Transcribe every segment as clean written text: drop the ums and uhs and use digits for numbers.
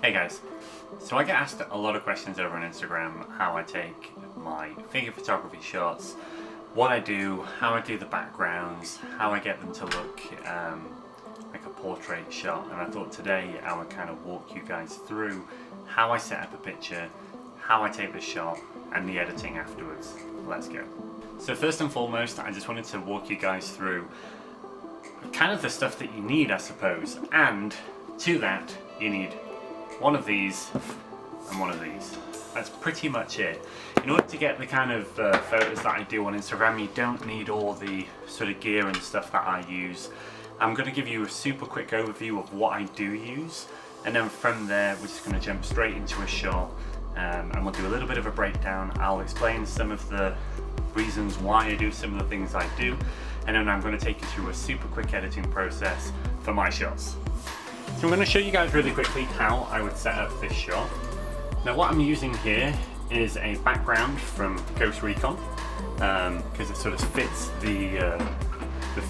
Hey guys, so I get asked a lot of questions over on Instagram how I take my figure photography shots, what I do, how I do the backgrounds, how I get them to look like a portrait shot, and I thought today I would kind of walk you guys through how I set up a picture, how I take the shot, and the editing afterwards. Let's go. So first and foremost, I just wanted to walk you guys through kind of the stuff that you need, I suppose, and to that you need one of these and one of these. That's pretty much it. In order to get the kind of photos that I do on Instagram, you don't need all the sort of gear and stuff that I use. I'm going to give you a super quick overview of what I do use, and then from there we're just going to jump straight into a shot, and we'll do a little bit of a breakdown. I'll explain some of the reasons why I do some of the things I do, and then I'm going to take you through a super quick editing process for my shots. So I'm going to show you guys really quickly how I would set up this shot. Now what I'm using here is a background from Ghost Recon, because it sort of fits the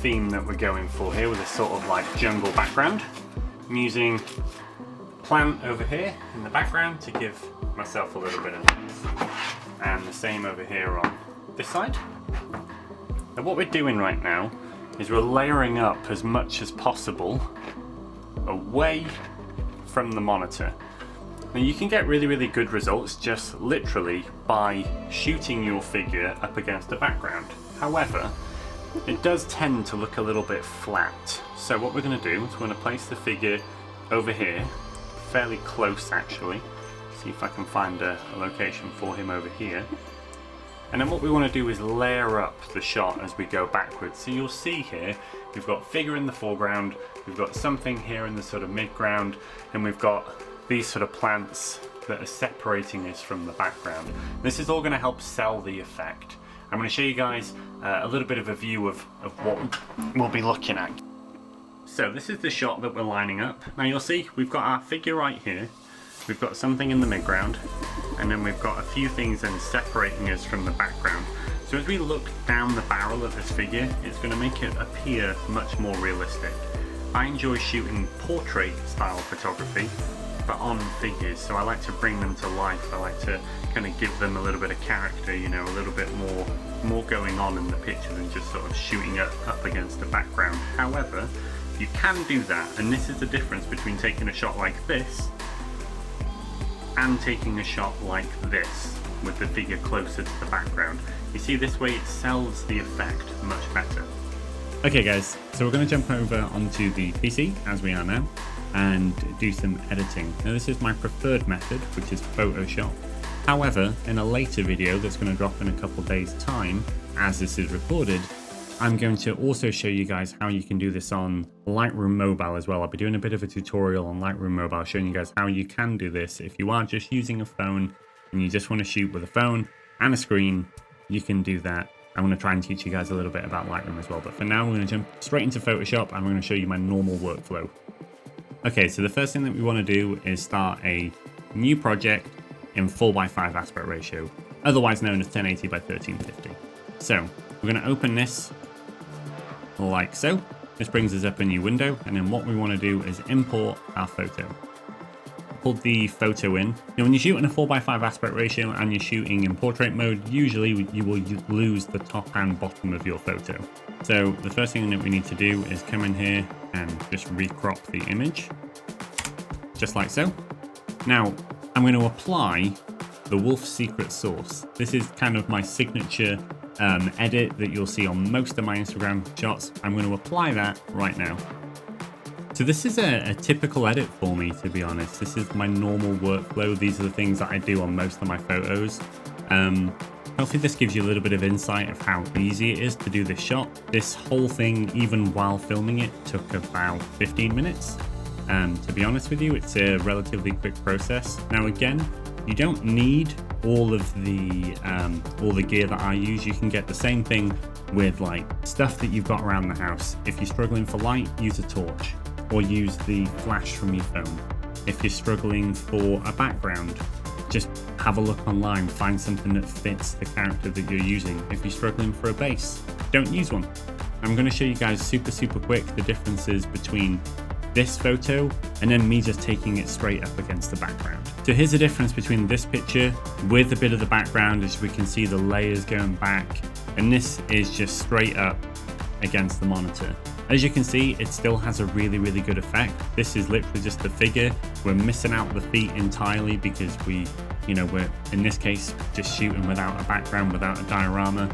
theme that we're going for here with a sort of like jungle background. I'm using plant over here in the background to give myself a little bit of depth, and the same over here on this side. Now what we're doing right now is we're layering up as much as possible away from the monitor. Now you can get really good results just literally by shooting your figure up against the background. However, it does tend to look a little bit flat. So what we're going to do is we're going to place the figure over here, fairly close actually. See if I can find a location for him over here. And then what we want to do is layer up the shot as we go backwards. So you'll see here, we've got figure in the foreground, we've got something here in the sort of mid-ground, and we've got these sort of plants that are separating us from the background. This is all going to help sell the effect. I'm going to show you guys a little bit of a view of what we'll be looking at. So this is the shot that we're lining up. Now you'll see we've got our figure right here, we've got something in the mid-ground, and then we've got a few things then separating us from the background. So as we look down the barrel of this figure, it's going to make it appear much more realistic. I enjoy shooting portrait style photography, but on figures, so I like to bring them to life. I like to kind of give them a little bit of character, you know, a little bit more going on in the picture than just sort of shooting it up against the background. However, you can do that, and this is the difference between taking a shot like this and taking a shot like this with the figure closer to the background. You see, this way it sells the effect much better. Okay guys, so we're going to jump over onto the PC as we are now and do some editing. Now this is my preferred method, which is Photoshop. However, in a later video that's going to drop in a couple days time as this is recorded, I'm going to also show you guys how you can do this on Lightroom Mobile as well. I'll be doing a bit of a tutorial on Lightroom Mobile showing you guys how you can do this. If you are just using a phone and you just want to shoot with a phone and a screen, you can do that. I'm going to try and teach you guys a little bit about Lightroom as well. But for now, we're going to jump straight into Photoshop and we're going to show you my normal workflow. Okay, so the first thing that we want to do is start a new project in 4:5 aspect ratio, otherwise known as 1080 by 1350. So we're going to open this like so. This brings us up a new window, and then what we want to do is import our photo. Pull the photo in. Now when you shoot in a 4:5 aspect ratio and you're shooting in portrait mode, usually you will lose the top and bottom of your photo. So the first thing that we need to do is come in here and just recrop the image, just like so. Now I'm going to apply the Wolf Secret Sauce. This is kind of my signature edit that you'll see on most of my Instagram shots. I'm going to apply that right now. So this is a typical edit for me, to be honest. This is my normal workflow. These are the things that I do on most of my photos. Hopefully this gives you a little bit of insight of how easy it is to do this shot. This whole thing, even while filming it, took about 15 minutes. To be honest with you, it's a relatively quick process. Now again, you don't need all of the gear that I use. You can get the same thing with like stuff that you've got around the house. If you're struggling for light, use a torch or use the flash from your phone. If you're struggling for a background, just have a look online, find something that fits the character that you're using. If you're struggling for a base, don't use one. I'm going to show you guys super quick the differences between this photo and then me just taking it straight up against the background. So here's the difference between this picture with a bit of the background, as we can see the layers going back, and this is just straight up against the monitor. As you can see, it still has a really good effect. This is literally just the figure. We're missing out the feet entirely because we're in this case just shooting without a background, without a diorama,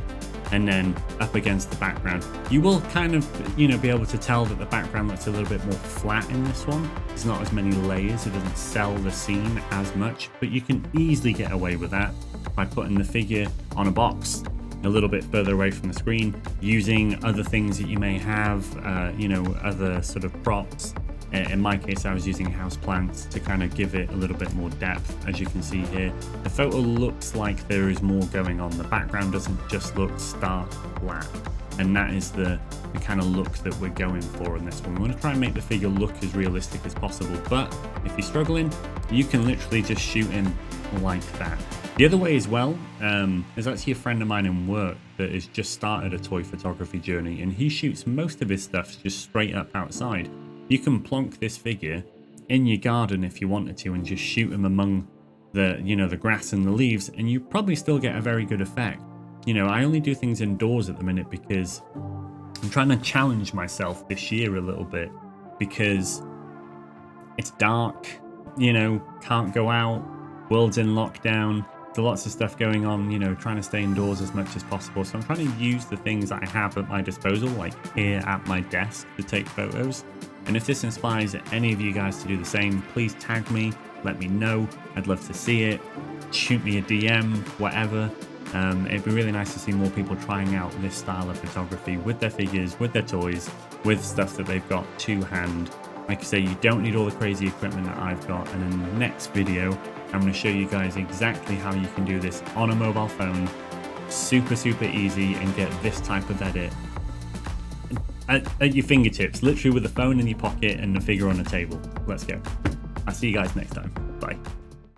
and then up against the background. You will kind of, be able to tell that the background looks a little bit more flat in this one. There's not as many layers, it doesn't sell the scene as much, but you can easily get away with that by putting the figure on a box a little bit further away from the screen, using other things that you may have, other sort of props. In my case, I was using house plants to kind of give it a little bit more depth. As you can see here, the photo looks like there is more going on. The background doesn't just look stark flat, and that is the kind of look that we're going for in this one. We want to try and make the figure look as realistic as possible, but if you're struggling, you can literally just shoot him like that. The other way as well, there's actually a friend of mine in work that has just started a toy photography journey, and he shoots most of his stuff just straight up outside. You can plonk this figure in your garden if you wanted to and just shoot him among the grass and the leaves, and you probably still get a very good effect. I only do things indoors at the minute because I'm trying to challenge myself this year a little bit, because it's dark, can't go out, world's in lockdown. There's lots of stuff going on, trying to stay indoors as much as possible. So I'm trying to use the things I have at my disposal, like here at my desk, to take photos. And if this inspires any of you guys to do the same, please tag me, let me know. I'd love to see it. Shoot me a DM, whatever. It'd be really nice to see more people trying out this style of photography with their figures, with their toys, with stuff that they've got to hand. Like I say, you don't need all the crazy equipment that I've got. And in the next video, I'm going to show you guys exactly how you can do this on a mobile phone, super easy, and get this type of edit at your fingertips, literally with the phone in your pocket and the figure on the table. Let's go. I'll see you guys next time.